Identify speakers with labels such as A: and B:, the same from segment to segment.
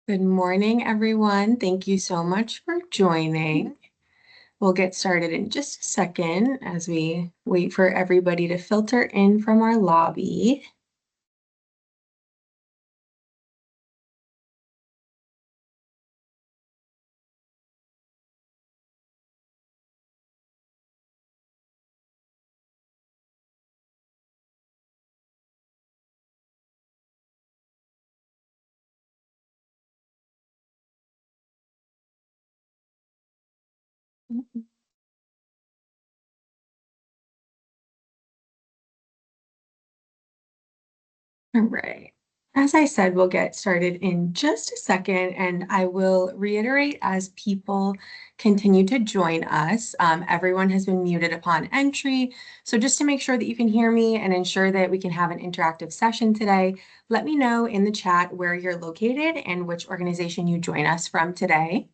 A: Good morning, everyone. Thank you so much for joining. We'll get started in just a second as we wait for everybody to filter in from our lobby. All right. As I said, we'll get started in just a second, and I will reiterate as people continue to join us. Everyone has been muted upon entry. So just to make sure that you can hear me and ensure that we can have an interactive session today, let me know in the chat where you're located and which organization you join us from today.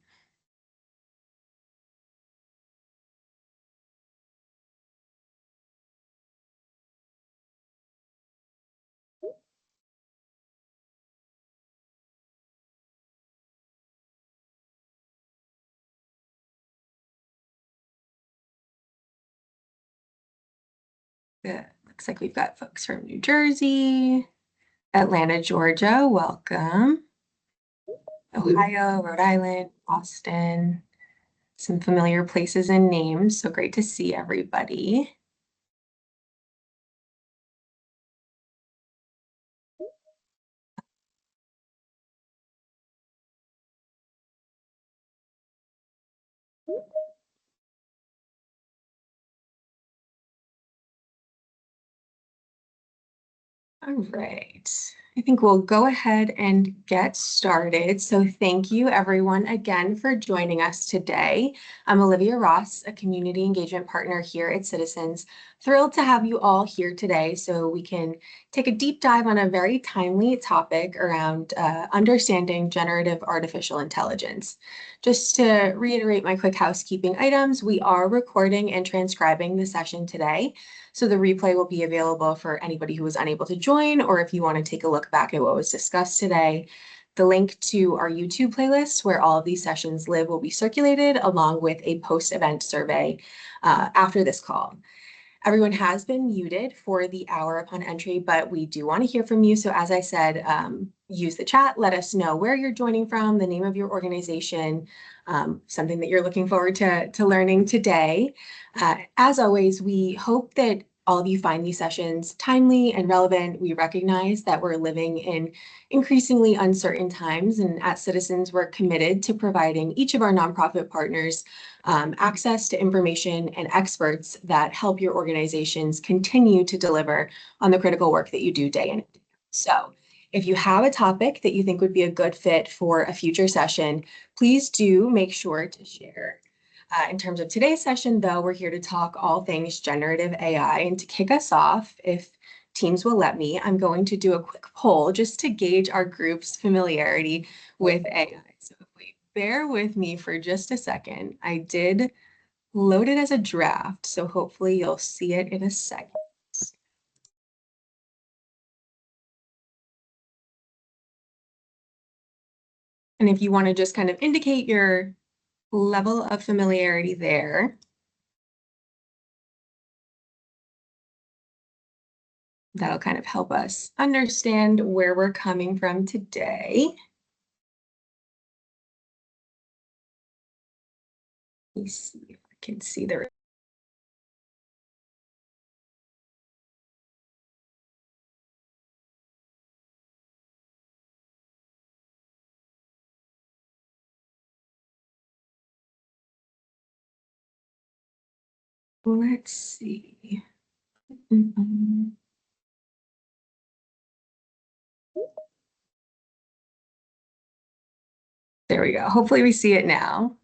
A: Good. Looks like we've got folks from New Jersey, Atlanta, Georgia. Welcome. Ohio, Rhode Island, Boston. Some familiar places and names. So great to see everybody. All right. I think we'll go ahead and get started. So thank you everyone again for joining us today. I'm Olivia Ross, a community engagement partner here at Citizens. Thrilled to have you all here today so we can take a deep dive on a very timely topic around understanding generative artificial intelligence. Just to reiterate my quick housekeeping items, we are recording and transcribing the session today. So the replay will be available for anybody who was unable to join, or if you want to take a look back at what was discussed today. The link to our YouTube playlist where all of these sessions live will be circulated along with a post-event survey after this call. Everyone has been muted for the hour upon entry, but we do want to hear from you. So as I said, use the chat, let us know where you're joining from, the name of your organization, something that you're looking forward to learning today. As always, we hope that all of you find these sessions timely and relevant. We recognize that we're living in increasingly uncertain times, and at Citizens, we're committed to providing each of our nonprofit partners access to information and experts that help your organizations continue to deliver on the critical work that you do day in. So if you have a topic that you think would be a good fit for a future session, please do make sure to share. In terms of today's session, though, we're here to talk all things generative AI. And to kick us off, if Teams will let me, I'm going to do a quick poll just to gauge our group's familiarity with AI. So if we bear with me for just a second, I did load it as a draft, so hopefully you'll see it in a second. And if you want to just kind of indicate your level of familiarity there, that'll kind of help us understand where we're coming from today. Let me see if I can see the. Let's see. There we go. Hopefully we see it now.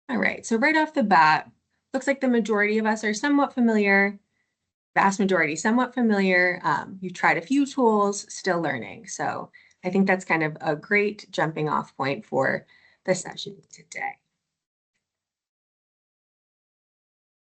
A: All right, so right off the bat, looks like the majority of us are somewhat familiar, vast majority somewhat familiar. You've tried a few tools, still learning. So I think that's kind of a great jumping off point for the session today.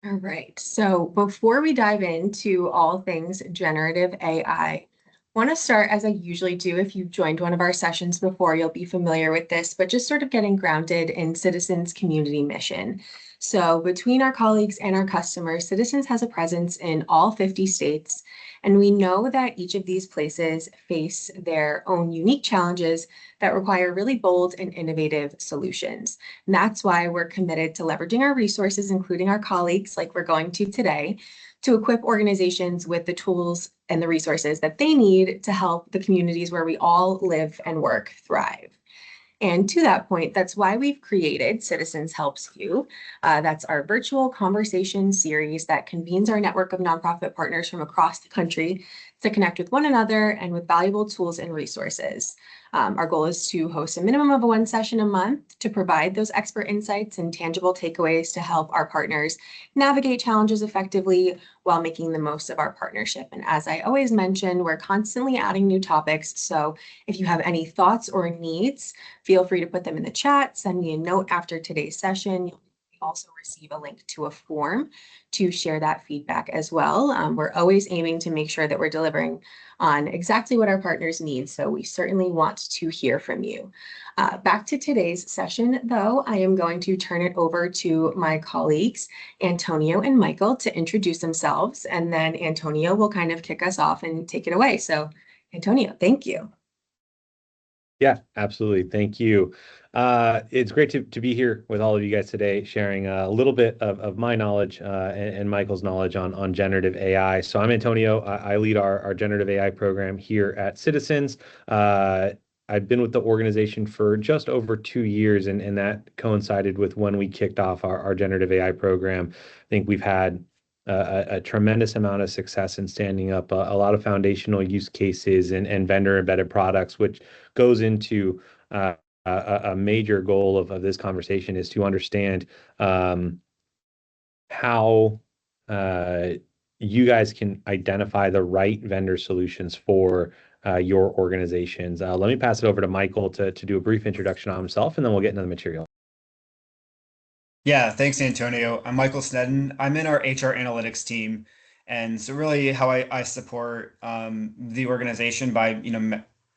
A: All right. So before we dive into all things generative AI, want to start as I usually do. If you've joined one of our sessions before, you'll be familiar with this, but just sort of getting grounded in Citizens community mission. So between our colleagues and our customers, Citizens has a presence in all 50 states. And we know that each of these places face their own unique challenges that require really bold and innovative solutions. And that's why we're committed to leveraging our resources, including our colleagues, like we're going to today, to equip organizations with the tools and the resources that they need to help the communities where we all live and work thrive. And to that point, that's why we've created Citizens Helps You. That's our virtual conversation series that convenes our network of nonprofit partners from across the country to connect with one another and with valuable tools and resources. Our goal is to host a minimum of one session a month to provide those expert insights and tangible takeaways to help our partners navigate challenges effectively while making the most of our partnership. And as I always mention, we're constantly adding new topics. So if you have any thoughts or needs, feel free to put them in the chat, send me a note after today's session. You'll also receive a link to a form to share that feedback as well. We're always aiming to make sure that we're delivering on exactly what our partners need. So we certainly want to hear from you. Back to today's session, though, I am going to turn it over to my colleagues, Antonio and Michael, to introduce themselves, and then Antonio will kind of kick us off and take it away. So, Antonio, thank you.
B: Yeah, absolutely. Thank you. It's great to be here with all of you guys today, sharing a little bit of my knowledge and Michael's knowledge on generative AI. So I'm Antonio. I lead our generative AI program here at Citizens. I've been with the organization for just over 2 years, and that coincided with when we kicked off our generative AI program. I think we've had a tremendous amount of success in standing up a lot of foundational use cases and vendor embedded products, which goes into a major goal of this conversation is to understand how you guys can identify the right vendor solutions for your organizations. Let me pass it over to Michael to do a brief introduction on himself, and then we'll get into the material.
C: Yeah, thanks, Antonio. I'm Michael Snedden. I'm in our HR analytics team. And so really how I support the organization by,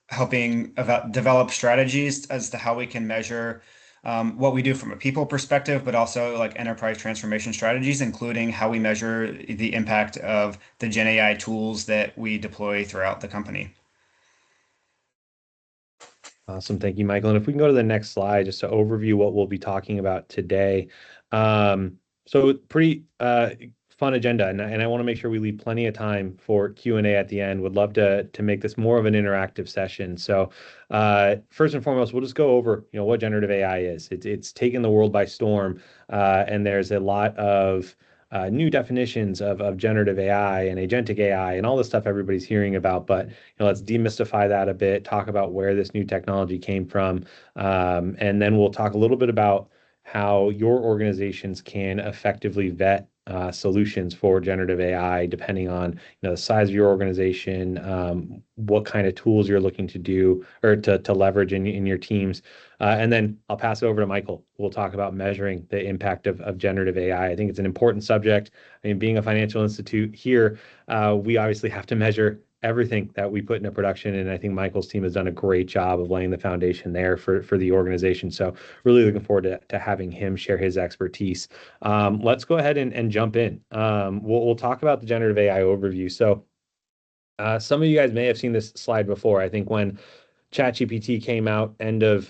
C: helping develop strategies as to how we can measure what we do from a people perspective, but also like enterprise transformation strategies, including how we measure the impact of the Gen AI tools that we deploy throughout the company.
B: Awesome. Thank you, Michael. And if we can go to the next slide, just to overview what we'll be talking about today. So pretty fun agenda, and I want to make sure we leave plenty of time for Q&A at the end. Would love to make this more of an interactive session. So first and foremost, we'll just go over what generative AI is. It's taken the world by storm, and there's a lot of new definitions of generative AI and agentic AI and all the stuff everybody's hearing about. But let's demystify that a bit, talk about where this new technology came from, and then we'll talk a little bit about how your organizations can effectively vet solutions for generative AI, depending on the size of your organization, what kind of tools you're looking to do or to leverage in your teams. And then I'll pass it over to Michael. We'll talk about measuring the impact of generative AI. I think it's an important subject. I mean, being a financial institute here, we obviously have to measure everything that we put into production. And I think Michael's team has done a great job of laying the foundation there for the organization. So really looking forward to having him share his expertise. Let's go ahead and jump in. We'll talk about the generative AI overview. So some of you guys may have seen this slide before. I think when ChatGPT came out end of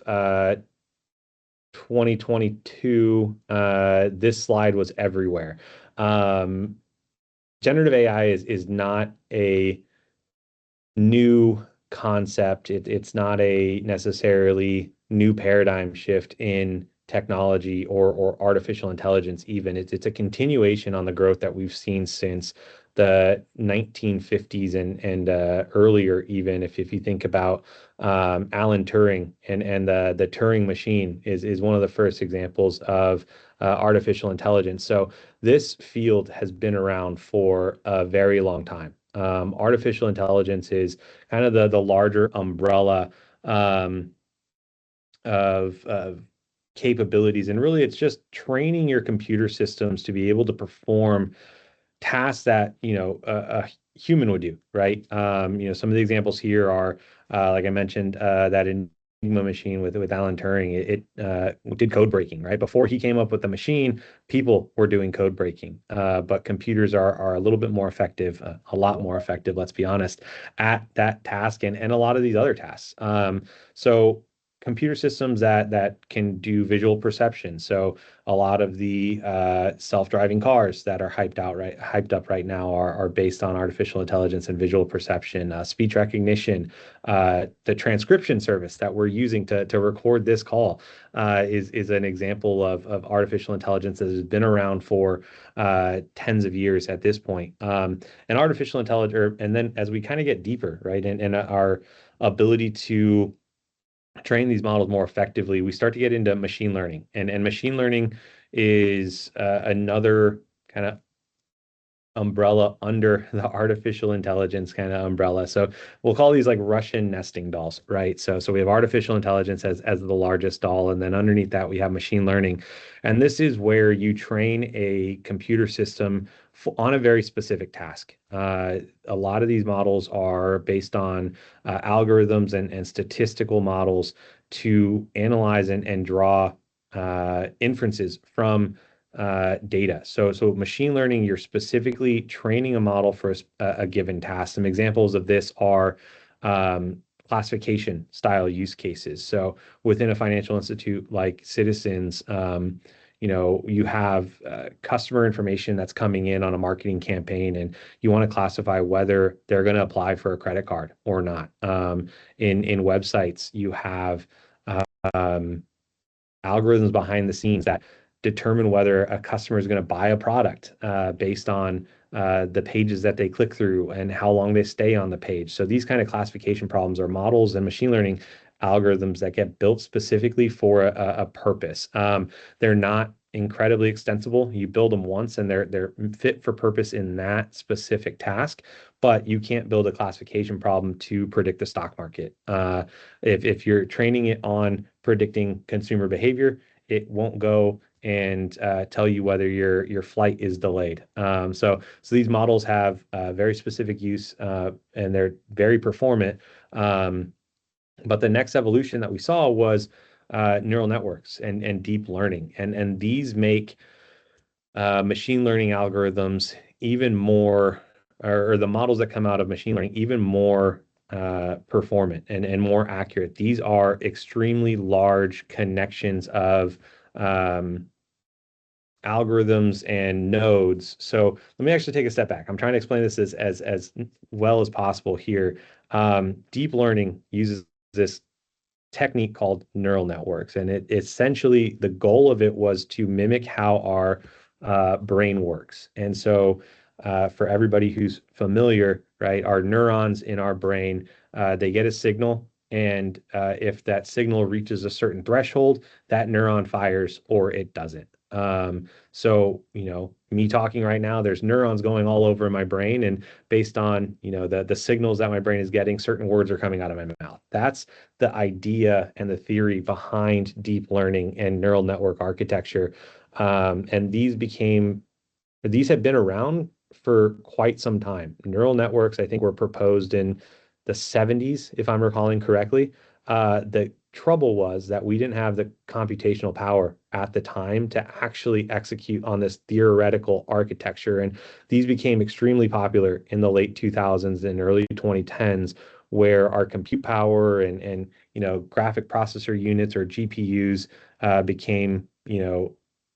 B: 2022, this slide was everywhere. Generative AI is not a new concept. It's not a necessarily new paradigm shift in technology or artificial intelligence even. It's a continuation on the growth that we've seen since the 1950s and earlier even. If you think about Alan Turing and the Turing machine is one of the first examples of artificial intelligence. So this field has been around for a very long time. Artificial intelligence is kind of the larger umbrella of capabilities. And really, it's just training your computer systems to be able to perform tasks that a human would do, right? Some of the examples here are, like I mentioned, that Enigma machine with Alan Turing. It did code breaking, right? Before he came up with the machine, people were doing code breaking, but computers are a little bit more effective, a lot more effective, let's be honest, at that task and a lot of these other tasks. So computer systems that can do visual perception. So a lot of the self-driving cars that are hyped up right now are based on artificial intelligence and visual perception, speech recognition, the transcription service that we're using to record this call is an example of artificial intelligence that has been around for tens of years at this point. And artificial intelligence, and then as we kind of get deeper, right, and our ability to train these models more effectively, we start to get into machine learning. And machine learning is another kind of umbrella under the artificial intelligence kind of umbrella. So we'll call these like Russian nesting dolls, right? So we have artificial intelligence as the largest doll, and then underneath that we have machine learning. And this is where you train a computer system on a very specific task. A lot of these models are based on algorithms and statistical models to analyze and draw inferences from data. So machine learning, you're specifically training a model for a given task. Some examples of this are classification style use cases. So within a financial institute like Citizens, you have customer information that's coming in on a marketing campaign, and you want to classify whether they're going to apply for a credit card or not. In websites, you have um, algorithms behind the scenes that determine whether a customer is going to buy a product based on the pages that they click through and how long they stay on the page. So these kind of classification problems are models and machine learning algorithms that get built specifically for a purpose. They're not incredibly extensible. You build them once and they're fit for purpose in that specific task, but you can't build a classification problem to predict the stock market. If you're training it on predicting consumer behavior, it won't go and tell you whether your flight is delayed. So these models have very specific use and they're very performant. But the next evolution that we saw was neural networks and deep learning, and these make machine learning algorithms even more, or the models that come out of machine learning even more performant and more accurate. These are extremely large connections of algorithms and nodes. So let me actually take a step back. I'm trying to explain this as well as possible here. Deep learning uses this technique called neural networks, and it essentially, the goal of it was to mimic how our brain works. And so for everybody who's familiar, right, our neurons in our brain, they get a signal, and if that signal reaches a certain threshold, that neuron fires or it doesn't. So, me talking right now, there's neurons going all over my brain, and based on, the signals that my brain is getting, certain words are coming out of my mouth. That's the idea and the theory behind deep learning and neural network architecture. And these have been around for quite some time. Neural networks, I think, were proposed in the 70s, if I'm recalling correctly. The trouble was that we didn't have the computational power at the time to actually execute on this theoretical architecture. And these became extremely popular in the late 2000s and early 2010s, where our compute power and graphic processor units or GPUs became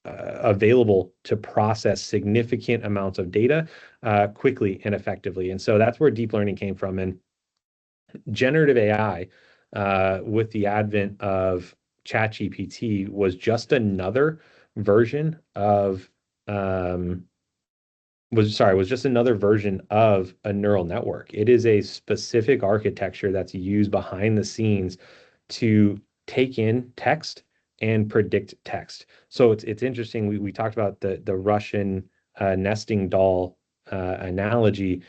B: available to process significant amounts of data quickly and effectively. And so that's where deep learning came from. And generative AI, with the advent of ChatGPT, was just another version of was just another version of a neural network. It is a specific architecture that's used behind the scenes to take in text and predict text. So it's interesting. We talked about the Russian nesting doll analogy.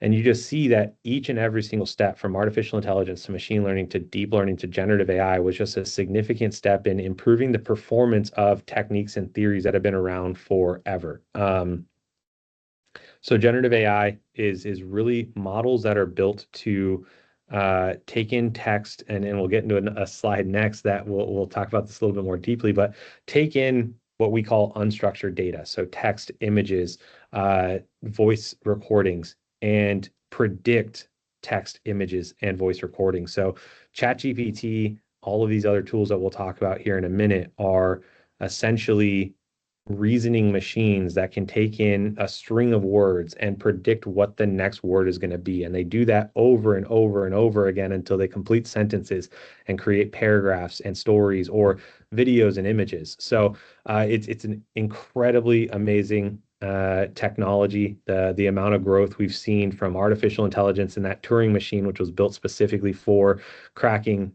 B: And you just see that each and every single step from artificial intelligence to machine learning to deep learning to generative AI was just a significant step in improving the performance of techniques and theories that have been around forever. So generative AI is really models that are built to take in text, and we'll get into a slide next that we'll talk about this a little bit more deeply, but take in what we call unstructured data, so text, images, voice recordings, and predict text, images, and voice recordings. So ChatGPT, all of these other tools that we'll talk about here in a minute are essentially reasoning machines that can take in a string of words and predict what the next word is going to be. And they do that over and over and over again until they complete sentences and create paragraphs and stories or videos and images. So it's an incredibly amazing technology. The amount of growth we've seen from artificial intelligence and that Turing machine, which was built specifically for cracking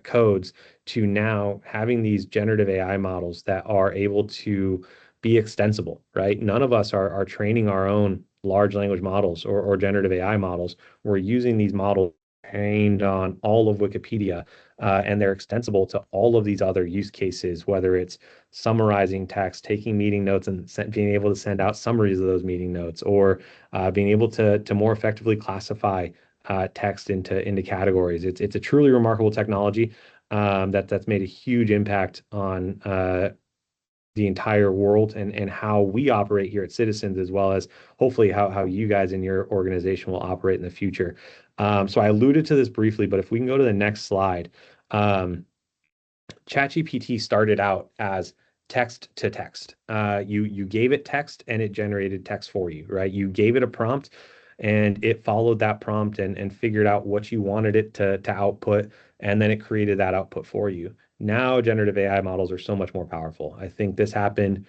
B: codes, to now having these generative AI models that are able to be extensible, right? None of us are training our own large language models or generative AI models. We're using these models trained on all of Wikipedia, and they're extensible to all of these other use cases, whether it's summarizing text, taking meeting notes, and being able to send out summaries of those meeting notes, or being able to more effectively classify text into categories. It's a truly remarkable technology that's made a huge impact on the entire world and how we operate here at Citizens, as well as hopefully how you guys in your organization will operate in the future. So I alluded to this briefly, but if we can go to the next slide. ChatGPT started out as text to text. You gave it text and it generated text for you, right? You gave it a prompt and it followed that prompt and figured out what you wanted it to output, and then it created that output for you. Now generative AI models are so much more powerful. I think this happened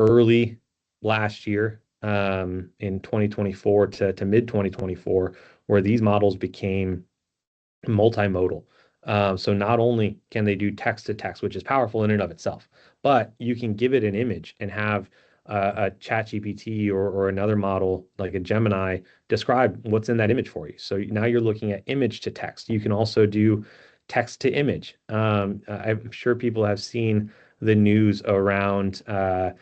B: early last year, in 2024 to mid 2024, where these models became multimodal. So not only can they do text to text, which is powerful in and of itself, but you can give it an image and have a ChatGPT or another model like a Gemini describe what's in that image for you. So now you're looking at image to text. You can also do text to image. I'm sure people have seen the news around the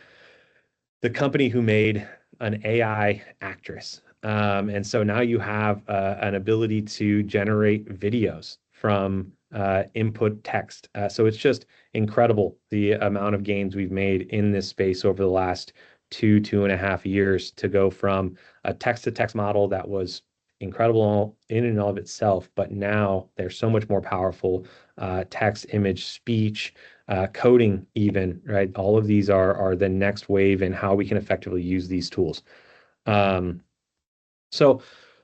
B: company who made an AI actress. And so now you have an ability to generate videos from input text. So it's just incredible the amount of gains we've made in this space over the last 2.5 years to go from a text to text model that was incredible in and of itself, but now they're so much more powerful. Text, image, speech, coding even, right? All of these are the next wave in how we can effectively use these tools. So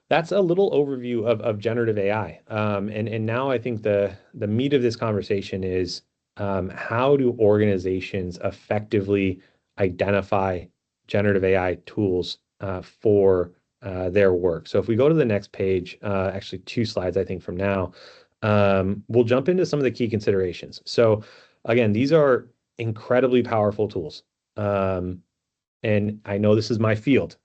B: that's a little overview of generative AI. And now I think the meat of this conversation is how do organizations effectively identify generative AI tools for their work? So if we go to the next page, actually 2 slides, I think from now, we'll jump into some of the key considerations. So again, these are incredibly powerful tools. And I know this is my field.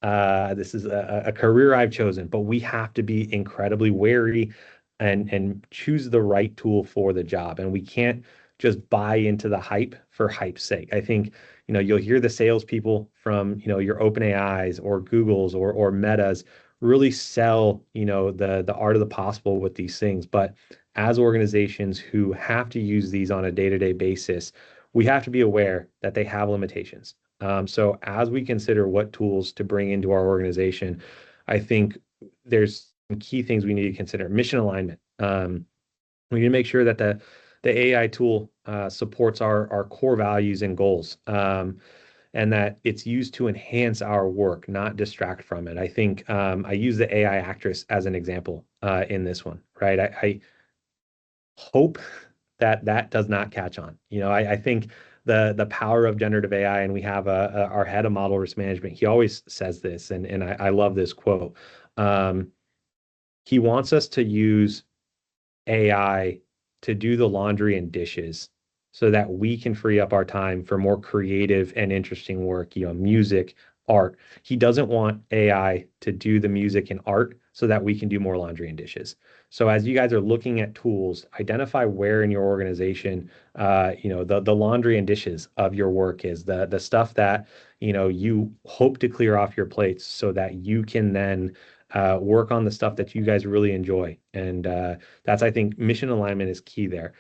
B: This is a career I've chosen, but we have to be incredibly wary and choose the right tool for the job. And we can't just buy into the hype for hype's sake. I think, you'll hear the salespeople from, your OpenAIs or Googles or Metas really sell, the art of the possible with these things. But as organizations who have to use these on a day-to-day basis, we have to be aware that they have limitations. So as we consider what tools to bring into our organization, I think there's some key things we need to consider. Mission alignment. We need to make sure that the AI tool supports our core values and goals, and that it's used to enhance our work, not distract from it. I think I use the AI actress as an example in this one, right? I hope that does not catch on. I think the power of generative AI, and we have our head of model risk management. He always says this, and I love this quote. He wants us to use AI to do the laundry and dishes so that we can free up our time for more creative and interesting work, music, art. He doesn't want AI to do the music and art so that we can do more laundry and dishes. So as you guys are looking at tools, identify where in your organization, the laundry and dishes of your work is the stuff that, you hope to clear off your plates so that you can then work on the stuff that you guys really enjoy. And that's, I think, mission alignment is key there.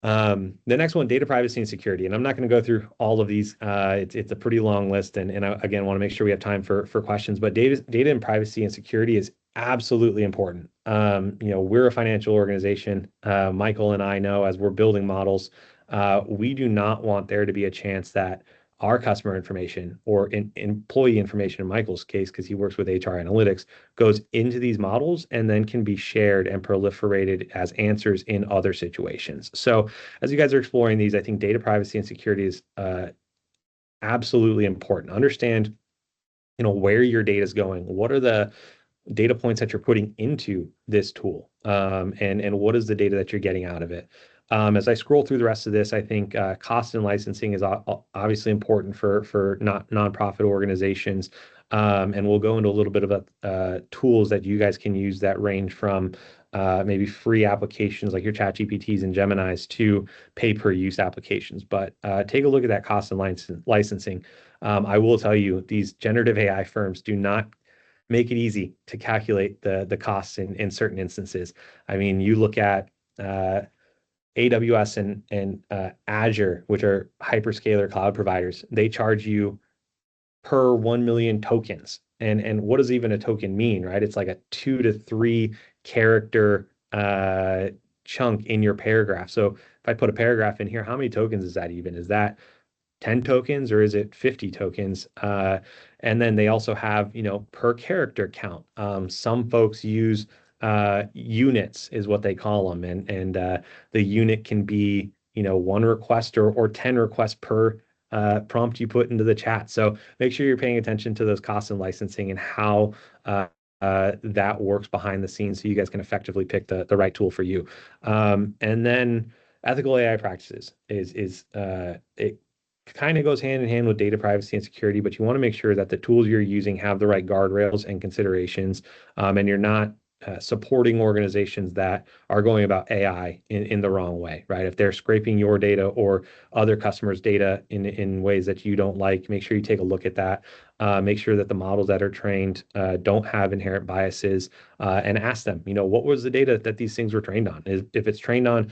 B: The next one, data privacy and security. And I'm not going to go through all of these. It's a pretty long list. And I, again, want to make sure we have time for questions. But data and privacy and security is absolutely important. We're a financial organization. Michael and I know as we're building models, we do not want there to be a chance that our customer information or employee information in Michael's case, because he works with HR analytics, goes into these models and then can be shared and proliferated as answers in other situations. So as you guys are exploring these, I think data privacy and security is absolutely important. Understand, where your data is going. What are the data points that you're putting into this tool, and what is the data that you're getting out of it. As I scroll through the rest of this, I think cost and licensing is obviously important for not nonprofit organizations, and we'll go into a little bit of tools that you guys can use that range from maybe free applications like your ChatGPTs and Geminis to pay-per-use applications. But take a look at that cost and licensing. I will tell you, these generative AI firms do not make it easy to calculate the costs in certain instances. I mean, you look at AWS and Azure, which are hyperscaler cloud providers. They charge you per 1 million tokens. And what does even a token mean, right? It's like a 2 to 3 character chunk in your paragraph. So if I put a paragraph in here, how many tokens is that even? Is that 10 tokens or is it 50 tokens? And then they also have, per character count. Some folks use units is what they call them. And the unit can be, one request or 10 requests per prompt you put into the chat. So make sure you're paying attention to those costs and licensing and how that works behind the scenes so you guys can effectively pick the right tool for you. And then ethical AI practices it kind of goes hand in hand with data privacy and security, but you want to make sure that the tools you're using have the right guardrails and considerations, and you're not supporting organizations that are going about AI in the wrong way, right? If they're scraping your data or other customers' data in ways that you don't like, make sure you take a look at that. Make sure that the models that are trained don't have inherent biases, and ask them, what was the data that these things were trained on? If it's trained on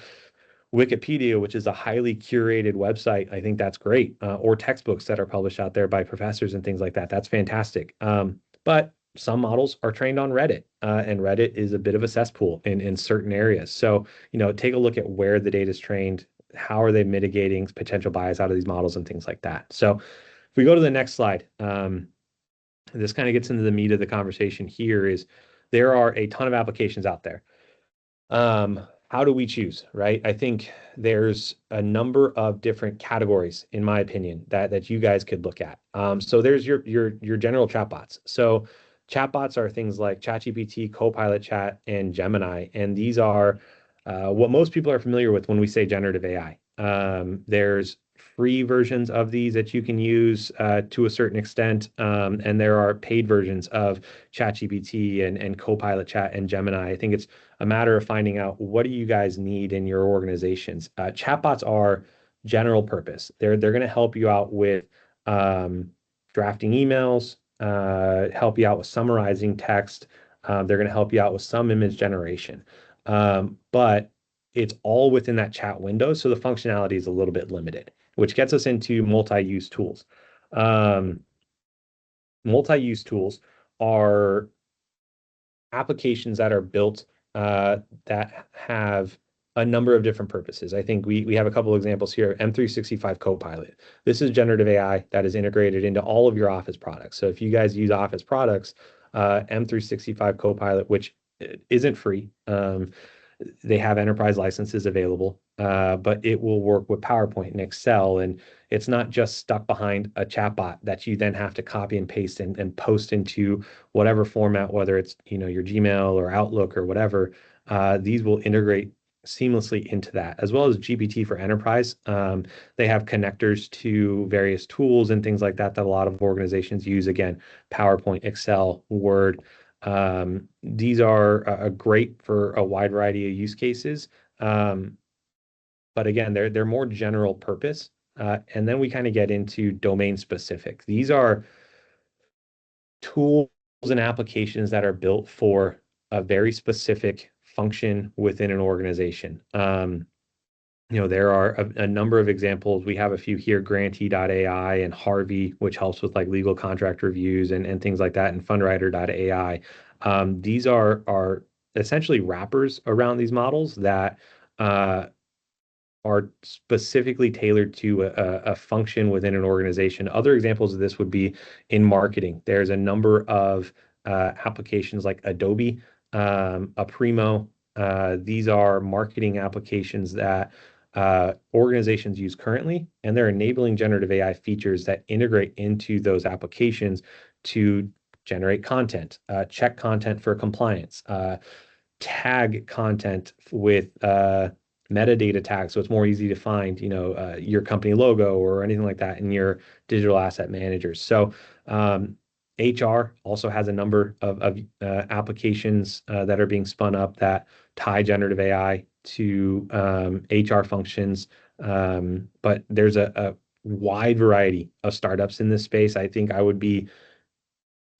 B: Wikipedia, which is a highly curated website, I think that's great. Or textbooks that are published out there by professors and things like that. That's fantastic. But some models are trained on Reddit, and Reddit is a bit of a cesspool in certain areas. So, take a look at where the data is trained. How are they mitigating potential bias out of these models and things like that? So if we go to the next slide, this kind of gets into the meat of the conversation here is there are a ton of applications out there. How do we choose, right? I think there's a number of different categories, in my opinion, that you guys could look at. So there's your general chatbots. So chatbots are things like ChatGPT, Copilot Chat, and Gemini, and these are what most people are familiar with when we say generative AI. There's free versions of these that you can use to a certain extent, and there are paid versions of ChatGPT and Copilot Chat and Gemini. I think it's a matter of finding out what do you guys need in your organizations. Chatbots are general purpose. They're going to help you out with drafting emails, help you out with summarizing text. They're going to help you out with some image generation. But it's all within that chat window, so the functionality is a little bit limited, which gets us into multi-use tools. Multi-use tools are applications that are built that have a number of different purposes. I think we have a couple examples here. M365 Copilot. This is generative AI that is integrated into all of your Office products. So if you guys use Office products, M365 Copilot, which isn't free, they have enterprise licenses available, but it will work with PowerPoint and Excel. And it's not just stuck behind a chatbot that you then have to copy and paste and post into whatever format, whether it's your Gmail or Outlook or whatever. These will integrate seamlessly into that, as well as GPT for Enterprise. They have connectors to various tools and things like that that a lot of organizations use. Again, PowerPoint, Excel, Word. These are great for a wide variety of use cases. But again, they're more general purpose. And then we kind of get into domain specific. These are tools and applications that are built for a very specific function within an organization. There are a number of examples. We have a few here, Grantee.ai and Harvey, which helps with like legal contract reviews and things like that, and Fundwriter.ai. These are essentially wrappers around these models that are specifically tailored to a function within an organization. Other examples of this would be in marketing. There's a number of applications like Adobe, Aprimo. These are marketing applications that organizations use currently, and they're enabling generative AI features that integrate into those applications to generate content, check content for compliance, tag content with metadata tags, so it's more easy to find, your company logo or anything like that in your digital asset managers. So HR also has a number of applications that are being spun up that tie generative AI to HR functions. But there's a wide variety of startups in this space. I think I would be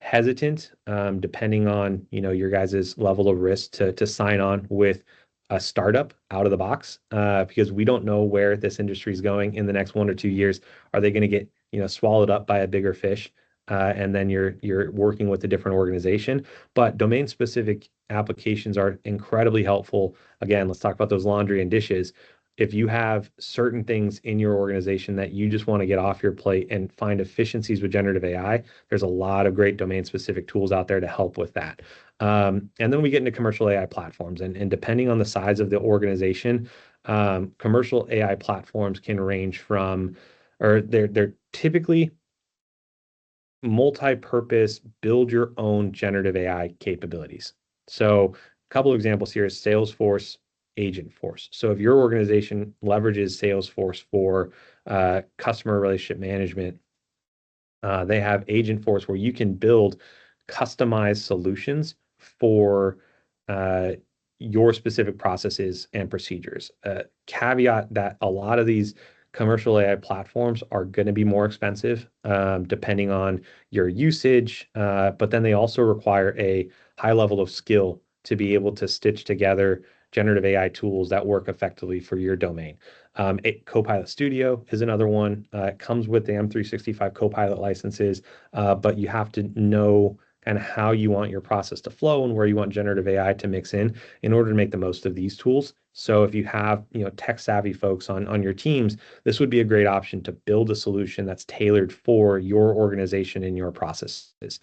B: hesitant, depending on your guys' level of risk to sign on with a startup out of the box, because we don't know where this industry is going in the next 1 or 2 years. Are they going to get swallowed up by a bigger fish? And then you're working with a different organization. But domain specific applications are incredibly helpful. Again, let's talk about those laundry and dishes. If you have certain things in your organization that you just want to get off your plate and find efficiencies with generative AI, there's a lot of great domain specific tools out there to help with that. And then we get into commercial AI platforms, and depending on the size of the organization, commercial AI platforms can range from, or they're typically multi-purpose, build your own generative AI capabilities. So a couple of examples here is Salesforce Agentforce. So if your organization leverages Salesforce for customer relationship management, they have Agentforce where you can build customized solutions for your specific processes and procedures. Caveat that a lot of these commercial AI platforms are going to be more expensive, depending on your usage, but then they also require a high level of skill to be able to stitch together generative AI tools that work effectively for your domain. Copilot Studio is another one. It comes with the M365 Copilot licenses, but you have to know kind of how you want your process to flow and where you want generative AI to mix in order to make the most of these tools. So if you have tech savvy folks on your teams, this would be a great option to build a solution that's tailored for your organization and your processes.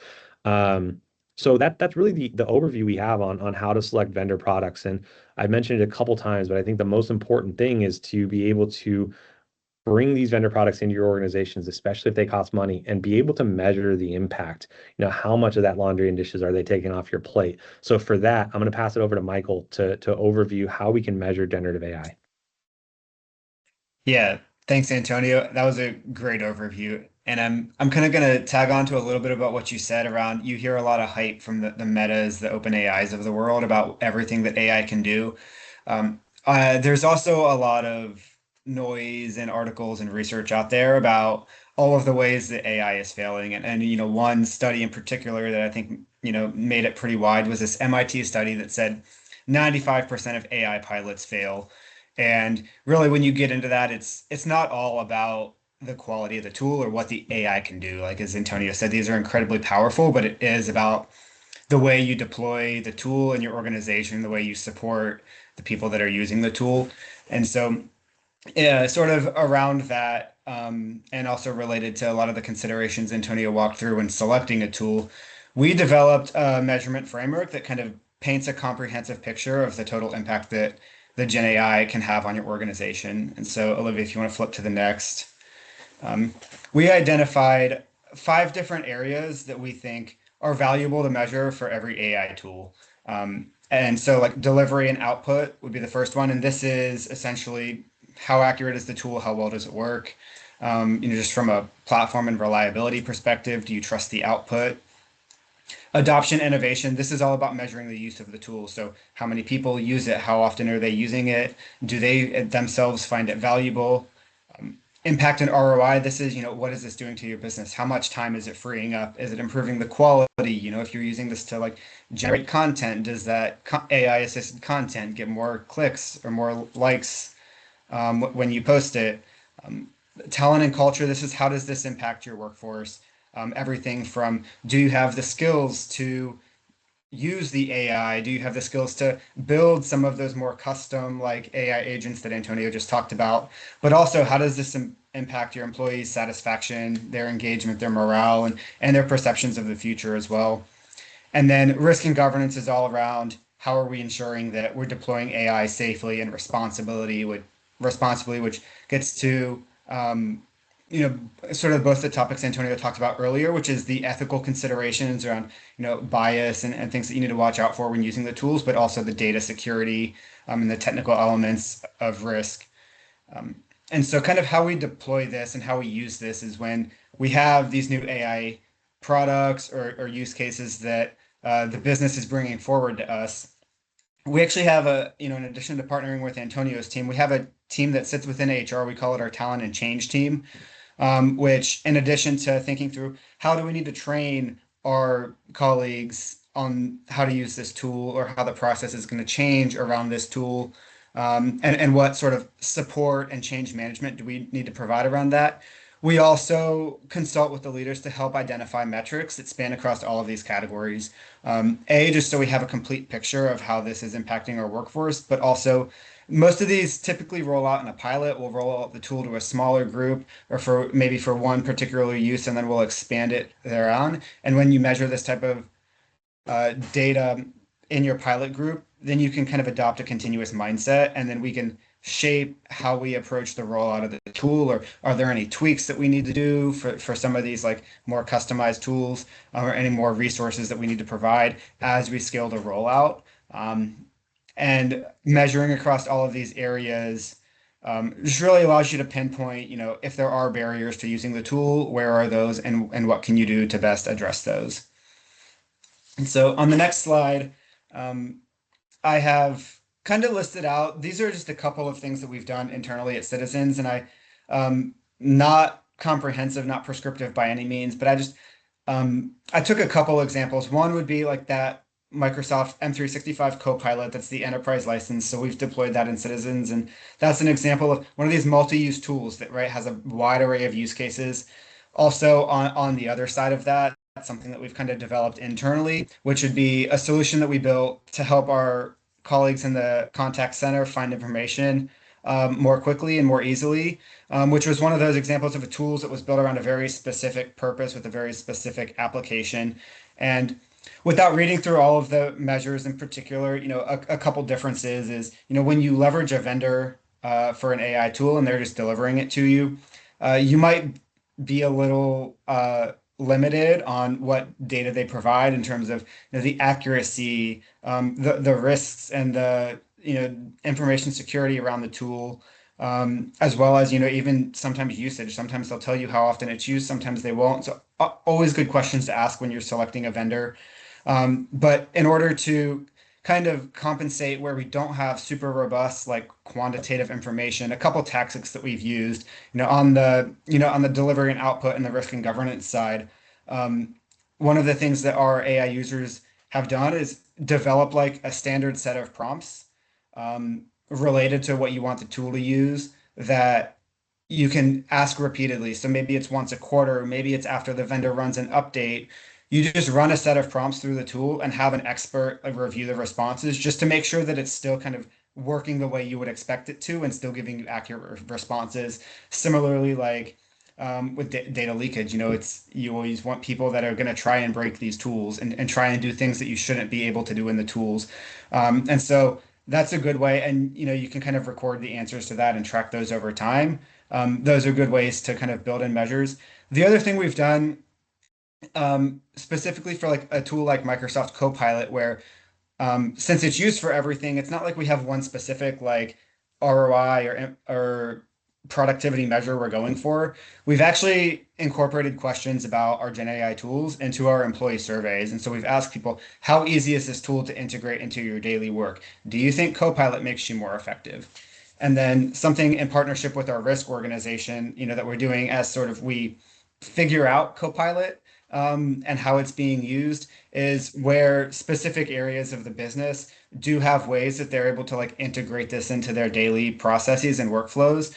B: So that's really the overview we have on how to select vendor products. And I mentioned it a couple times, but I think the most important thing is to be able to bring these vendor products into your organizations, especially if they cost money, and be able to measure the impact. How much of that laundry and dishes are they taking off your plate? So for that, I'm going to pass it over to Michael to overview how we can measure generative AI.
C: Yeah, thanks, Antonio. That was a great overview. And I'm kind of going to tag on to a little bit about what you said around you hear a lot of hype from the Metas, the open AIs of the world about everything that AI can do. There's also a lot of noise and articles and research out there about all of the ways that AI is failing. And one study in particular that I think, made it pretty wide was this MIT study that said 95% of AI pilots fail. And really, when you get into that, it's not all about the quality of the tool or what the AI can do. Like as Antonio said, these are incredibly powerful, but it is about the way you deploy the tool in your organization, the way you support the people that are using the tool. And so, yeah, sort of around that, and also related to a lot of the considerations Antonio walked through when selecting a tool, we developed a measurement framework that kind of paints a comprehensive picture of the total impact that the Gen AI can have on your organization. And so, Olivia, if you want to flip to the next, um, we identified 5 different areas that we think are valuable to measure for every AI tool. And so like delivery and output would be the first one. And this is essentially how accurate is the tool? How well does it work? Just from a platform and reliability perspective, do you trust the output? Adoption, innovation, this is all about measuring the use of the tool. So how many people use it? How often are they using it? Do they themselves find it valuable? Impact and ROI, this is, what is this doing to your business? How much time is it freeing up? Is it improving the quality? If you're using this to like generate content, does that AI assisted content get more clicks or more likes when you post it? Um, Talent and culture, this is how does this impact your workforce? Everything from do you have the skills to use the AI? Do you have the skills to build some of those more custom like AI agents that Antonio just talked about? But also, how does this impact your employees' satisfaction, their engagement, their morale, and their perceptions of the future as well? And then risk and governance is all around how are we ensuring that we're deploying AI safely and responsibly, which gets to sort of both the topics Antonio talked about earlier, which is the ethical considerations around, bias and things that you need to watch out for when using the tools, but also the data security and the technical elements of risk. Um, and so kind of how we deploy this and how we use this is when we have these new AI products or use cases that the business is bringing forward to us. We actually have in addition to partnering with Antonio's team, we have a team that sits within HR. We call it our talent and change team, which in addition to thinking through how do we need to train our colleagues on how to use this tool or how the process is going to change around this tool, and what sort of support and change management do we need to provide around that. We also consult with the leaders to help identify metrics that span across all of these categories. Just so we have a complete picture of how this is impacting our workforce, but also most of these typically roll out in a pilot. We'll roll out the tool to a smaller group or for one particular use, and then we'll expand it thereon. And when you measure this type of data in your pilot group, then you can kind of adopt a continuous mindset, and then we can shape how we approach the rollout of the tool. Or are there any tweaks that we need to do for some of these like more customized tools, or any more resources that we need to provide as we scale the rollout? And measuring across all of these areas just really allows you to pinpoint, if there are barriers to using the tool, where are those, and what can you do to best address those? And so on the next slide, I have kind of listed out, these are just a couple of things that we've done internally at Citizens, and not comprehensive, not prescriptive by any means, but I took a couple examples. One would be like that Microsoft M365 Copilot, that's the enterprise license. So we've deployed that in Citizens, and that's an example of one of these multi-use tools that, right, has a wide array of use cases. Also on the other side of that, that's something that we've kind of developed internally, which would be a solution that we built to help our colleagues in the contact center find information more quickly and more easily, which was one of those examples of a tools that was built around a very specific purpose with a very specific application. And without reading through all of the measures in particular, a couple differences is, when you leverage a vendor for an AI tool and they're just delivering it to you, you might be a little limited on what data they provide in terms of the accuracy, the risks, and the information security around the tool, as well as even sometimes usage. Sometimes they'll tell you how often it's used, sometimes they won't. So always good questions to ask when you're selecting a vendor. But in order to kind of compensate where we don't have super robust like quantitative information, a couple tactics that we've used, on the delivery and output and the risk and governance side. One of the things that our AI users have done is develop like a standard set of prompts related to what you want the tool to use that you can ask repeatedly. So maybe it's once a quarter, maybe it's after the vendor runs an update. You just run a set of prompts through the tool and have an expert review the responses just to make sure that it's still kind of working the way you would expect it to and still giving you accurate responses. Similarly, like with data leakage, you always want people that are going to try and break these tools and try and do things that you shouldn't be able to do in the tools. And so that's a good way. And you can kind of record the answers to that and track those over time. Those are good ways to kind of build in measures. The other thing we've done specifically for like a tool like Microsoft Copilot, where since it's used for everything, it's not like we have one specific like ROI or productivity measure we're going for. We've actually incorporated questions about our Gen AI tools into our employee surveys. And so we've asked people, how easy is this tool to integrate into your daily work? Do you think Copilot makes you more effective? And then something in partnership with our risk organization, that we're doing as sort of we figure out Copilot and how it's being used is where specific areas of the business do have ways that they're able to like integrate this into their daily processes and workflows.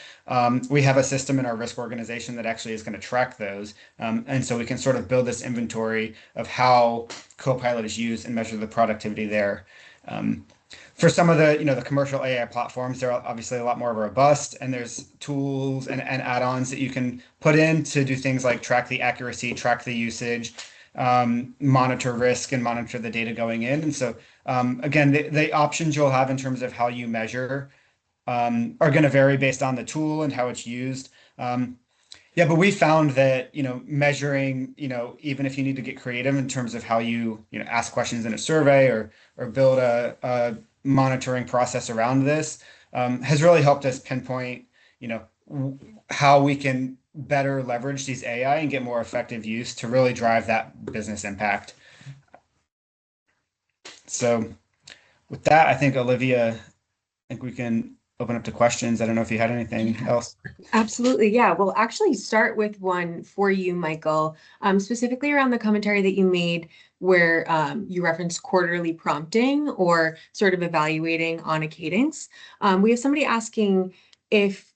C: We have a system in our risk organization that actually is going to track those. And so we can sort of build this inventory of how Copilot is used and measure the productivity there. For some of the commercial AI platforms, they're obviously a lot more robust, and there's tools and add-ons that you can put in to do things like track the accuracy, track the usage, monitor risk, and monitor the data going in. And so, again, the options you'll have in terms of how you measure are going to vary based on the tool and how it's used. Yeah, but we found that, measuring, even if you need to get creative in terms of how ask questions in a survey or build a monitoring process around this, has really helped us pinpoint, how we can better leverage these AI and get more effective use to really drive that business impact. So with that, I think Olivia, we can open up to questions. I don't know if you had anything else.
A: Absolutely. Yeah. We'll actually start with one for you, Michael, specifically around the commentary that you made where you referenced quarterly prompting or sort of evaluating on a cadence. We have somebody asking if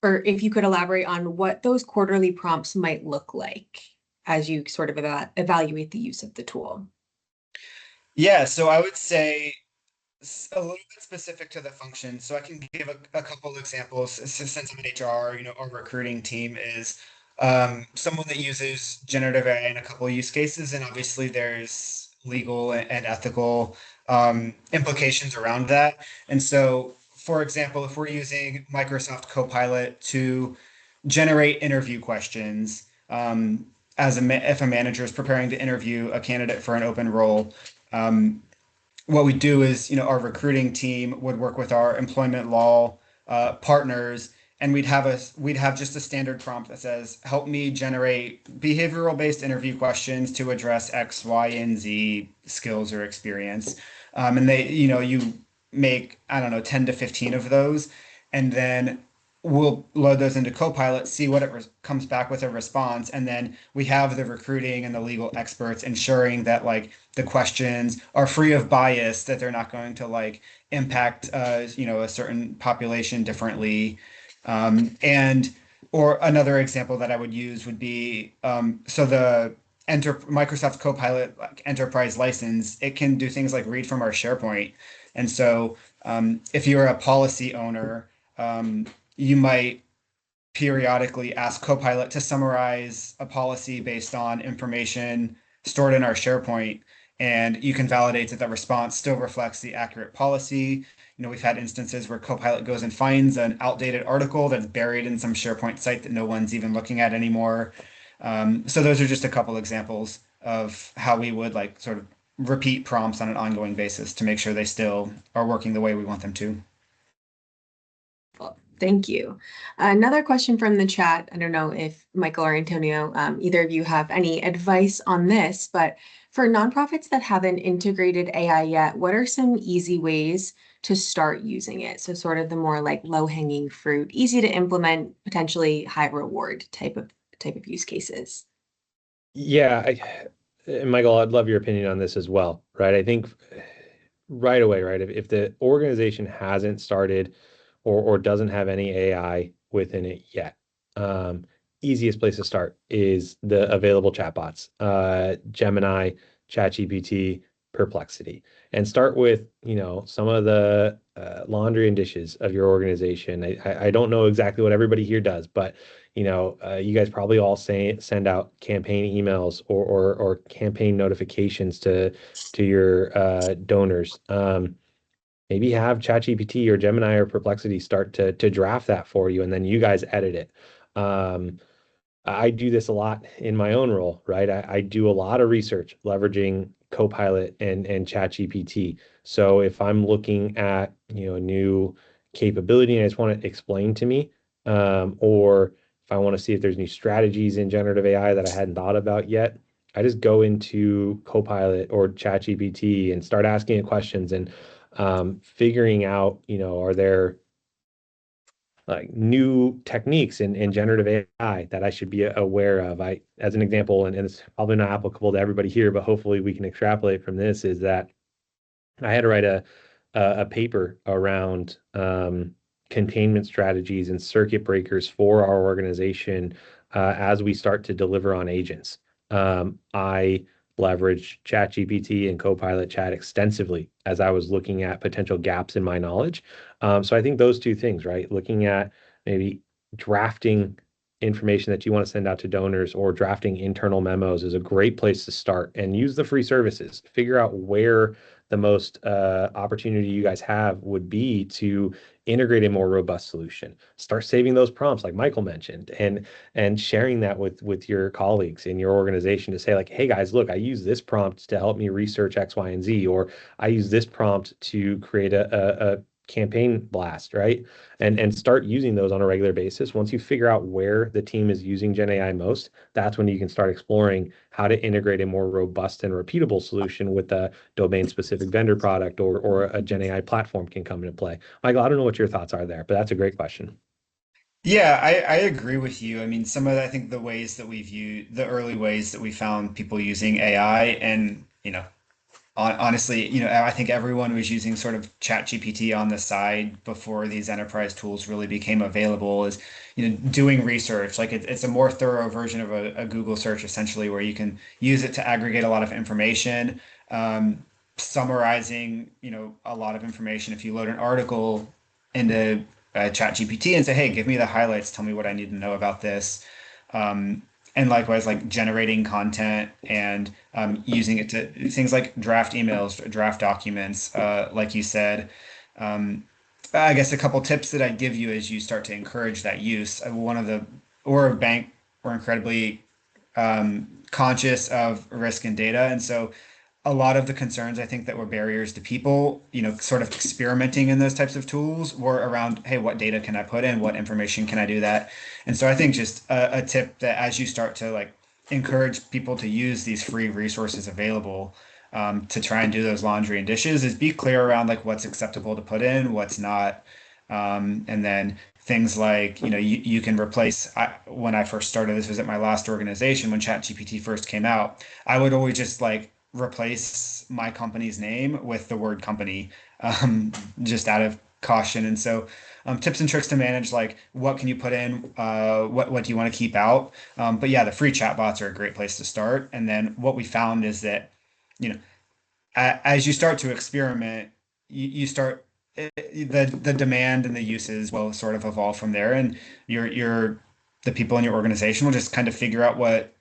A: you could elaborate on what those quarterly prompts might look like as you sort of evaluate the use of the tool.
C: Yeah, so I would say a little bit specific to the function. So I can give a couple examples. Since I'm in HR, our recruiting team is someone that uses generative AI in a couple of use cases, and obviously there's legal and ethical implications around that. And so, for example, if we're using Microsoft Copilot to generate interview questions, if a manager is preparing to interview a candidate for an open role, um, what we do is, our recruiting team would work with our employment law partners, and we'd have just a standard prompt that says, "Help me generate behavioral based interview questions to address X, Y, and Z skills or experience." And you make, I don't know, 10 to 15 of those, and then we'll load those into Copilot, see what it comes back with a response, and then we have the recruiting and the legal experts ensuring that like the questions are free of bias, that they're not going to like impact a certain population differently. And or another example that I would use would be so the Microsoft Copilot like enterprise license, it can do things like read from our SharePoint. And so if you're a policy owner, you might periodically ask Copilot to summarize a policy based on information stored in our SharePoint, and you can validate that the response still reflects the accurate policy. We've had instances where Copilot goes and finds an outdated article that's buried in some SharePoint site that no one's even looking at anymore. So those are just a couple examples of how we would like sort of repeat prompts on an ongoing basis to make sure they still are working the way we want them to.
A: Thank you. Another question from the chat. I don't know if Michael or Antonio, either of you have any advice on this, but for nonprofits that haven't integrated AI yet, what are some easy ways to start using it? So sort of the more like low-hanging fruit, easy to implement, potentially high reward type of use cases.
B: Yeah, and Michael, I'd love your opinion on this as well, right? I think right away, right? If the organization hasn't started or doesn't have any AI within it yet, easiest place to start is the available chatbots, Gemini, ChatGPT, Perplexity, and start with some of the laundry and dishes of your organization. I don't know exactly what everybody here does, but you guys probably all send out campaign emails or campaign notifications to your donors. Maybe have ChatGPT or Gemini or Perplexity start to draft that for you, and then you guys edit it. I do this a lot in my own role, right? I do a lot of research leveraging Copilot and ChatGPT. So if I'm looking at, a new capability and I just want it explained to me, or if I want to see if there's new strategies in generative AI that I hadn't thought about yet, I just go into Copilot or ChatGPT and start asking it questions and figuring out, are there like new techniques in generative AI that I should be aware of. As an example, and it's probably not applicable to everybody here, but hopefully we can extrapolate from this, is that I had to write a paper around containment strategies and circuit breakers for our organization as we start to deliver on agents. I leveraged ChatGPT and Copilot Chat extensively as I was looking at potential gaps in my knowledge. So I think those two things, right? Looking at maybe drafting information that you want to send out to donors or drafting internal memos is a great place to start, and use the free services. Figure out where the most opportunity you guys have would be to integrate a more robust solution. Start saving those prompts, like Michael mentioned, and sharing that with your colleagues in your organization to say, like, hey guys, look, I use this prompt to help me research X, Y, and Z, or I use this prompt to create a campaign blast, right? And start using those on a regular basis. Once you figure out where the team is using Gen AI most, that's when you can start exploring how to integrate a more robust and repeatable solution with a domain-specific vendor product, or a Gen AI platform can come into play. Michael, I don't know what your thoughts are there, but that's a great question.
C: Yeah, I agree with you. I mean, some of I think the ways that we've used the early ways that we found people using AI, and honestly, I think everyone was using sort of ChatGPT on the side before these enterprise tools really became available, is, doing research. Like it's a more thorough version of a Google search, essentially, where you can use it to aggregate a lot of information, um, summarizing, a lot of information. If you load an article into ChatGPT and say, hey, give me the highlights, tell me what I need to know about this. Um, and likewise, like generating content and using it to things like draft emails, draft documents, like you said. Um, I guess a couple tips that I'd give you as you start to encourage that use. One of the We're a bank, we're incredibly conscious of risk and data, and so a lot of the concerns I think that were barriers to people, sort of experimenting in those types of tools were around, hey, what data can I put in? What information can I do that? And so I think just a tip that as you start to like encourage people to use these free resources available, to try and do those laundry and dishes, is be clear around like what's acceptable to put in, what's not. And then things like, you can replace, when I first started, this was at my last organization when ChatGPT first came out, I would always just like replace my company's name with the word company, um, just out of caution. And so, tips and tricks to manage, like what can you put in, what do you want to keep out? But yeah, the free chatbots are a great place to start. And then what we found is that, you know, as you start to experiment, you start the demand and the uses will sort of evolve from there, and your the people in your organization will just kind of figure out what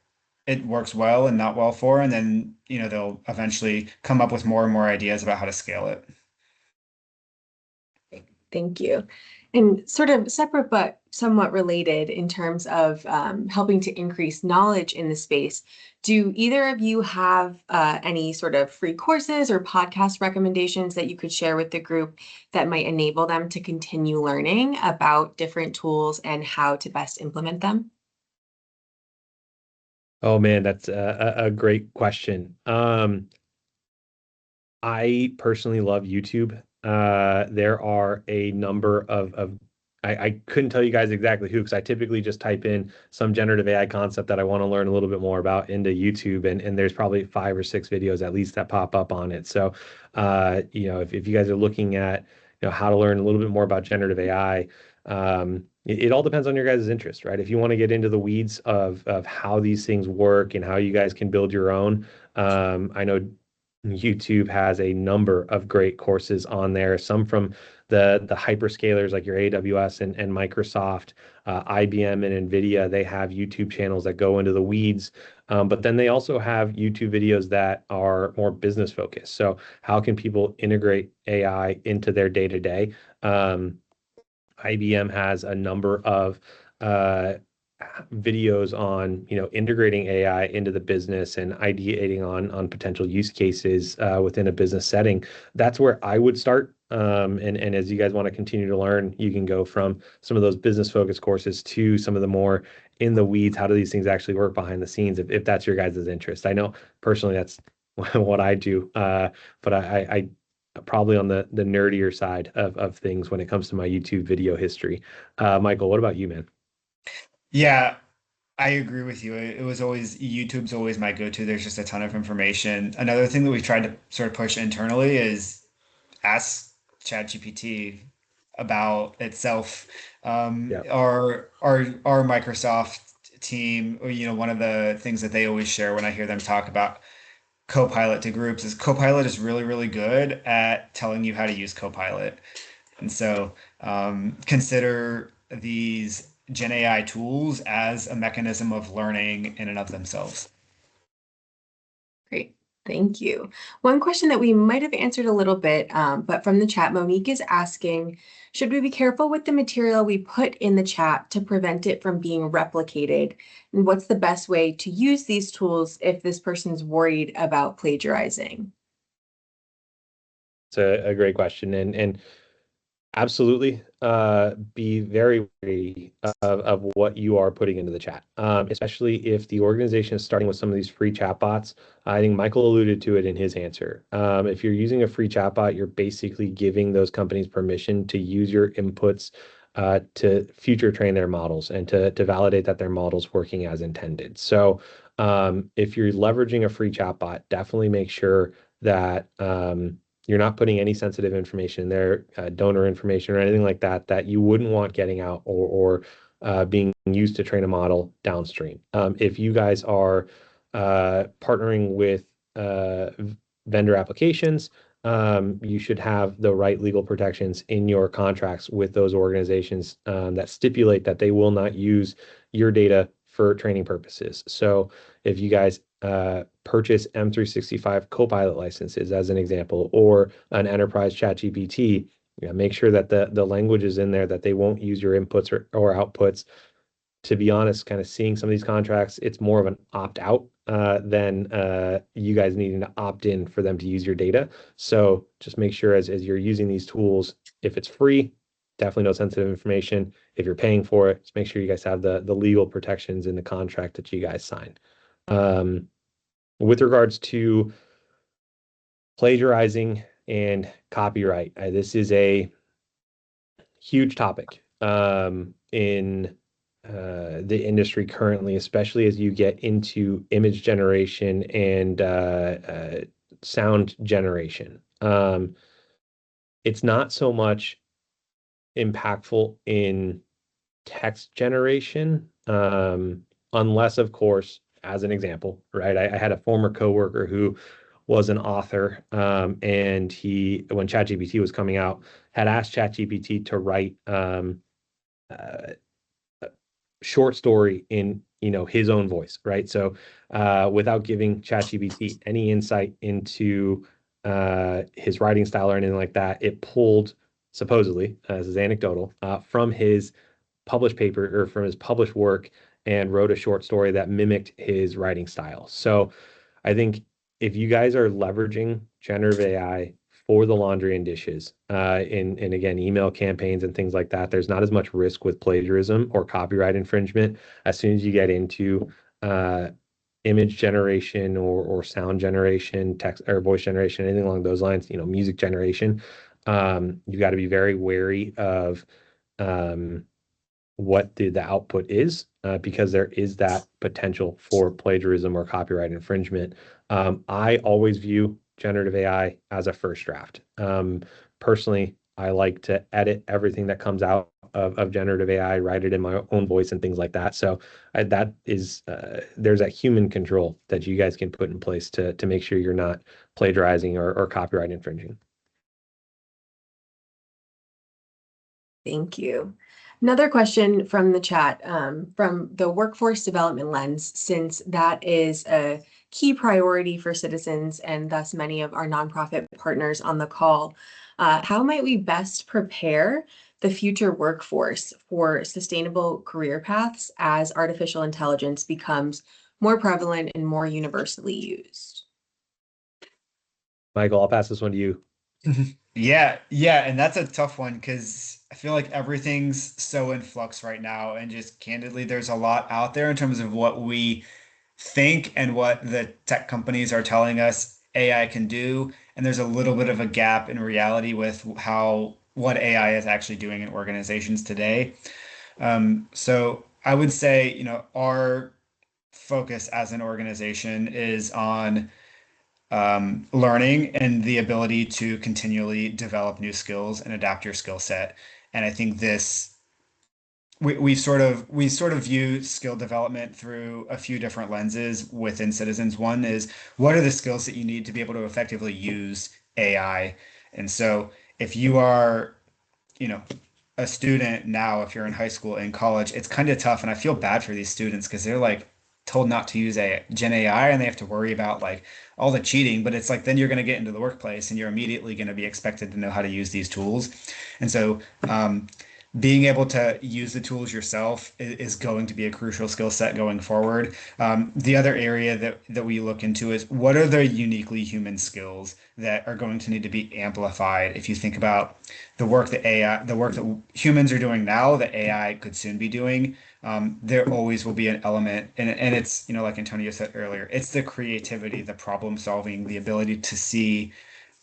C: it works well and not well for, and then they'll eventually come up with more and more ideas about how to scale it.
A: Thank you. And sort of separate but somewhat related in terms of helping to increase knowledge in the space, do either of you have any sort of free courses or podcast recommendations that you could share with the group that might enable them to continue learning about different tools and how to best implement them?
B: Oh man, that's a great question. I personally love YouTube. There are a number of I couldn't tell you guys exactly who, because I typically just type in some generative AI concept that I want to learn a little bit more about into YouTube, and there's probably 5 or 6 videos at least that pop up on it. So, if you guys are looking at, how to learn a little bit more about generative AI, it all depends on your guys' interest, right? If you want to get into the weeds of how these things work and how you guys can build your own, I know YouTube has a number of great courses on there, some from the hyperscalers like your AWS and Microsoft, IBM and NVIDIA. They have YouTube channels that go into the weeds, but then they also have YouTube videos that are more business focused. So how can people integrate AI into their day-to-day? IBM has a number of videos on, integrating AI into the business and ideating on potential use cases within a business setting, that's where I would start. And as you guys want to continue to learn, you can go from some of those business focused courses to some of the more in the weeds. How do these things actually work behind the scenes? If that's your guys' interest, I know personally that's what I do, but I probably on the nerdier side of things when it comes to my YouTube video history. Michael, what about you, man?
C: Yeah, I agree with you. It was always YouTube's always my go-to. There's just a ton of information. Another thing that we've tried to sort of push internally is ask ChatGPT about itself.
B: Yeah.
C: Our Microsoft team, or, one of the things that they always share when I hear them talk about Copilot to groups is Copilot is really, really good at telling you how to use Copilot. And so consider these Gen AI tools as a mechanism of learning in and of themselves.
A: Great. Thank you. One question that we might have answered a little bit, but from the chat, Monique is asking, should we be careful with the material we put in the chat to prevent it from being replicated? And what's the best way to use these tools if this person's worried about plagiarizing?
B: It's a great question. And absolutely, be very wary of what you are putting into the chat, especially if the organization is starting with some of these free chatbots. I think Michael alluded to it in his answer. If you're using a free chatbot, you're basically giving those companies permission to use your inputs to future train their models and to validate that their model's working as intended. So if you're leveraging a free chatbot, definitely make sure that you're not putting any sensitive information in there, donor information or anything like that, that you wouldn't want getting out or being used to train a model downstream. If you guys are partnering with vendor applications, you should have the right legal protections in your contracts with those organizations that stipulate that they will not use your data for training purposes. So if you guys purchase M365 Copilot licenses, as an example, or an enterprise ChatGPT, make sure that the language is in there that they won't use your inputs or outputs. To be honest, kind of seeing some of these contracts, it's more of an opt out than you guys needing to opt in for them to use your data. So just make sure as you're using these tools, if it's free, definitely no sensitive information. If you're paying for it, just make sure you guys have the legal protections in the contract that you guys sign. With regards to plagiarizing and copyright, this is a huge topic in the industry currently, especially as you get into image generation and sound generation. It's not so much impactful in text generation, unless, of course, as an example, right? I had a former coworker who was an author, and he, when ChatGPT was coming out, had asked ChatGPT to write a short story in his own voice, right? So without giving ChatGPT any insight into his writing style or anything like that, it pulled supposedly, this is anecdotal, from his published paper or from his published work and wrote a short story that mimicked his writing style. So I think if you guys are leveraging generative AI for the laundry and dishes, in again, email campaigns and things like that, there's not as much risk with plagiarism or copyright infringement. As soon as you get into image generation or sound generation, text or voice generation, anything along those lines, music generation, you've got to be very wary of what the output is, because there is that potential for plagiarism or copyright infringement. I always view generative AI as a first draft. Personally, I like to edit everything that comes out of generative AI, write it in my own voice and things like that. So that is there's that human control that you guys can put in place to make sure you're not plagiarizing or copyright infringing.
A: Thank you. Another question from the chat, from the workforce development lens, since that is a key priority for citizens and thus many of our nonprofit partners on the call. How might we best prepare the future workforce for sustainable career paths as artificial intelligence becomes more prevalent and more universally used?
B: Michael, I'll pass this one to you.
C: Yeah, yeah, and that's a tough one because I feel like everything's so in flux right now, and just candidly, there's a lot out there in terms of what we think and what the tech companies are telling us AI can do, and there's a little bit of a gap in reality with how what AI is actually doing in organizations today. So I would say, our focus as an organization is on learning and the ability to continually develop new skills and adapt your skill set. And I think we sort of view skill development through a few different lenses within citizens. One is what are the skills that you need to be able to effectively use AI? And so if you are, you know, a student now, if you're in high school and college, it's kind of tough. And I feel bad for these students because they're like told not to use a Gen AI and they have to worry about like all the cheating. But it's like then you're going to get into the workplace and you're immediately going to be expected to know how to use these tools. And so being able to use the tools yourself is going to be a crucial skill set going forward. The other area that we look into is what are the uniquely human skills that are going to need to be amplified. If you think about the work that humans are doing now, that AI could soon be doing, there always will be an element, and it's, like Antonio said earlier, it's the creativity, the problem solving, the ability to see,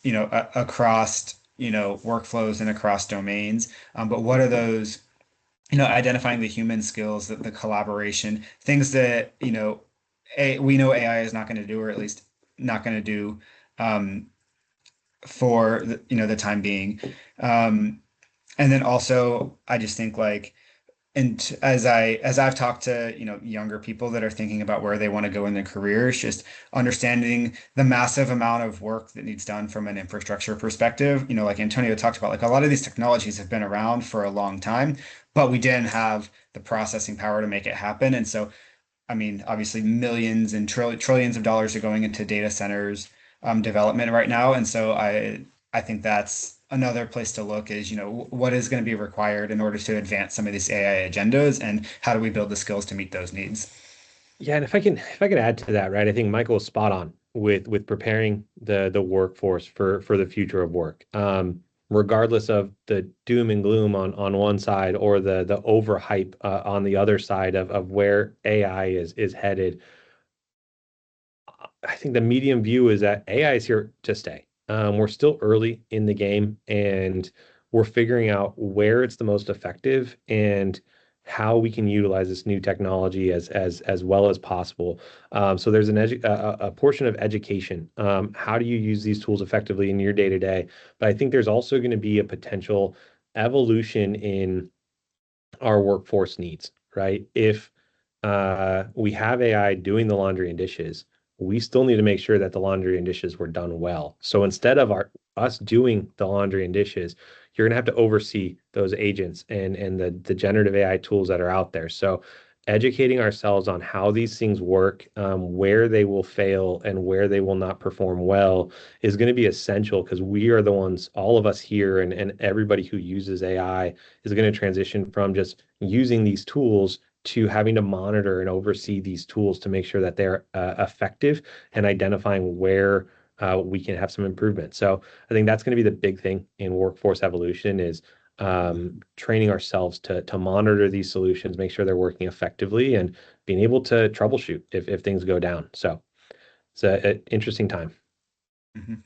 C: across, workflows and across domains. But what are those, identifying the human skills, the collaboration, things that, we know AI is not going to do, or at least not going to do, um, for the time being. Um, and then also, I just think like, and as I've talked to, younger people that are thinking about where they want to go in their careers, just understanding the massive amount of work that needs done from an infrastructure perspective. Like Antonio talked about, like a lot of these technologies have been around for a long time, but we didn't have the processing power to make it happen. And so I mean, obviously, millions and trillions of dollars are going into data centers development right now, and so I think that's another place to look is, what is going to be required in order to advance some of these AI agendas, and how do we build the skills to meet those needs?
B: Yeah, and if I can add to that, right? I think Michael was spot on with preparing the workforce for the future of work. Regardless of the doom and gloom on one side or the overhype on the other side of where AI is headed, I think the medium view is that AI is here to stay. We're still early in the game, and we're figuring out where it's the most effective and how we can utilize this new technology as well as possible. So there's a portion of education. How do you use these tools effectively in your day to day? But I think there's also going to be a potential evolution in our workforce needs, right? If we have AI doing the laundry and dishes, we still need to make sure that the laundry and dishes were done well. So instead of us doing the laundry and dishes, you're gonna have to oversee those agents and the generative AI tools that are out there. So educating ourselves on how these things work, where they will fail and where they will not perform well is going to be essential because we are the ones, all of us here and everybody who uses AI is going to transition from just using these tools to having to monitor and oversee these tools to make sure that they're effective and identifying where we can have some improvement. So I think that's going to be the big thing in workforce evolution is training ourselves to monitor these solutions, make sure they're working effectively, and being able to troubleshoot if things go down. So it's an interesting time.
C: Mhm.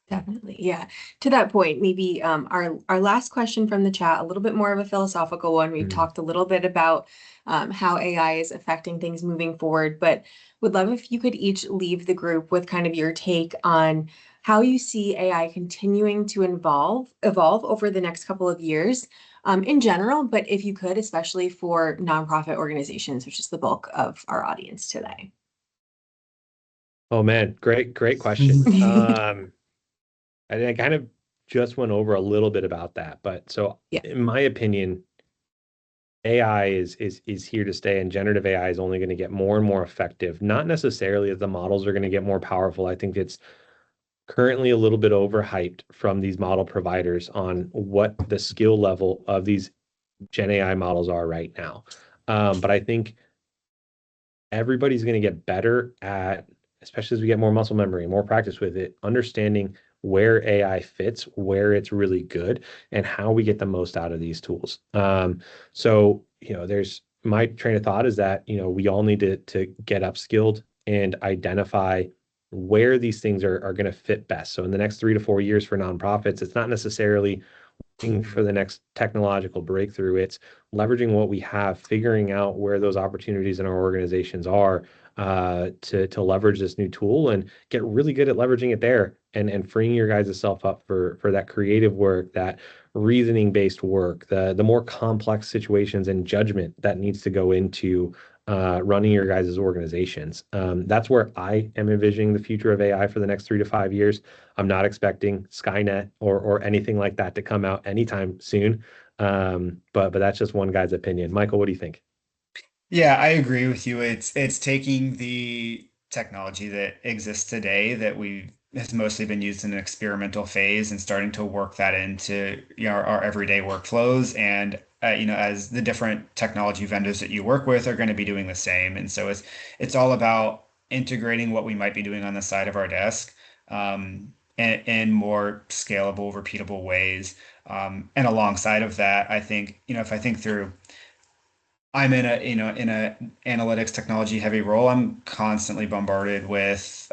A: Definitely. Yeah. To that point, maybe our last question from the chat, a little bit more of a philosophical one. We've
B: Mm.
A: talked a little bit about how AI is affecting things moving forward, but would love if you could each leave the group with kind of your take on how you see AI continuing to evolve over the next couple of years, in general, but if you could, especially for nonprofit organizations, which is the bulk of our audience today.
B: Oh man, great question. I kind of just went over a little bit about that, but so
A: Yeah.
B: in my opinion, AI is here to stay, and generative AI is only going to get more and more effective. Not necessarily that the models are going to get more powerful. I think it's currently a little bit overhyped from these model providers on what the skill level of these Gen AI models are right now. But I think everybody's going to get better at, especially as we get more muscle memory, more practice with it, understanding where AI fits, where it's really good, and how we get the most out of these tools. So, there's my train of thought is that, we all need to get upskilled and identify where these things are going to fit best. So in the next 3 to 4 years for nonprofits, it's not necessarily for the next technological breakthrough. It's leveraging what we have, figuring out where those opportunities in our organizations are, to leverage this new tool and get really good at leveraging it there, and freeing your guys' self up for that creative work, that reasoning based work, the more complex situations and judgment that needs to go into running your guys' organizations. That's where I am envisioning the future of AI for the next 3 to 5 years. I'm not expecting Skynet or anything like that to come out anytime soon. But that's just one guy's opinion. Michael, what do you think?
C: Yeah, I agree with you. It's taking the technology that exists today that we has mostly been used in an experimental phase and starting to work that into our everyday workflows. And as the different technology vendors that you work with are going to be doing the same. And so it's all about integrating what we might be doing on the side of our desk, in more scalable, repeatable ways. And alongside of that, I think, if I think through, I'm in a analytics technology heavy role. I'm constantly bombarded with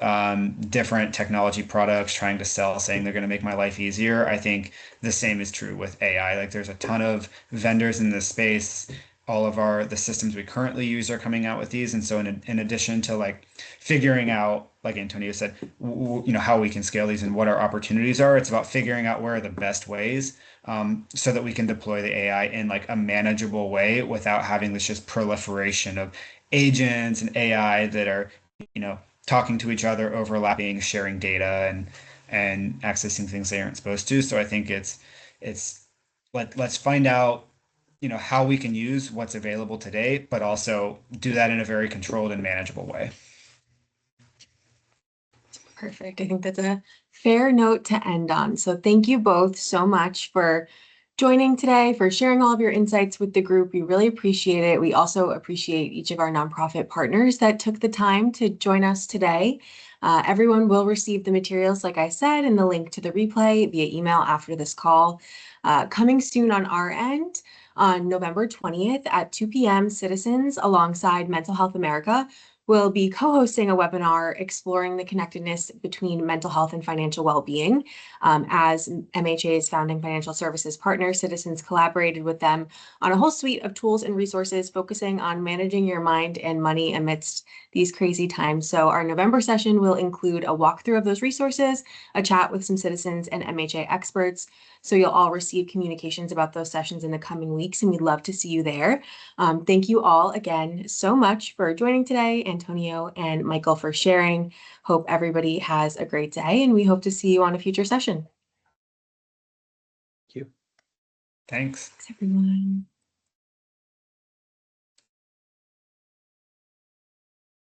C: different technology products trying to sell, saying they're going to make my life easier. I think the same is true with AI. Like there's a ton of vendors in this space. All of the systems we currently use are coming out with these, and so in addition to like figuring out, like Antonio said, how we can scale these and what our opportunities are, it's about figuring out where are the best ways, so that we can deploy the AI in like a manageable way without having this just proliferation of agents and AI that are, you know, talking to each other, overlapping, sharing data, and accessing things they aren't supposed to. So I think it's let's find out, how we can use what's available today, but also do that in a very controlled and manageable way.
A: Perfect. I think that's a fair note to end on. So thank you both so much for joining today, for sharing all of your insights with the group. We really appreciate it. We also appreciate each of our nonprofit partners that took the time to join us today. Everyone will receive the materials, like I said, and the link to the replay via email after this call. Coming soon on our end, on November 20th at 2 p.m., Citizens, alongside Mental Health America, will be co-hosting a webinar exploring the connectedness between mental health and financial well-being. As MHA's founding financial services partner, Citizens collaborated with them on a whole suite of tools and resources focusing on managing your mind and money amidst these crazy times. So our November session will include a walkthrough of those resources, a chat with some Citizens and MHA experts. So you'll all receive communications about those sessions in the coming weeks, and we'd love to see you there. Thank you all again so much for joining today, Antonio and Michael, for sharing. Hope everybody has a great day, and we hope to see you on a future session.
B: Thank you.
C: Thanks.
A: Thanks, everyone.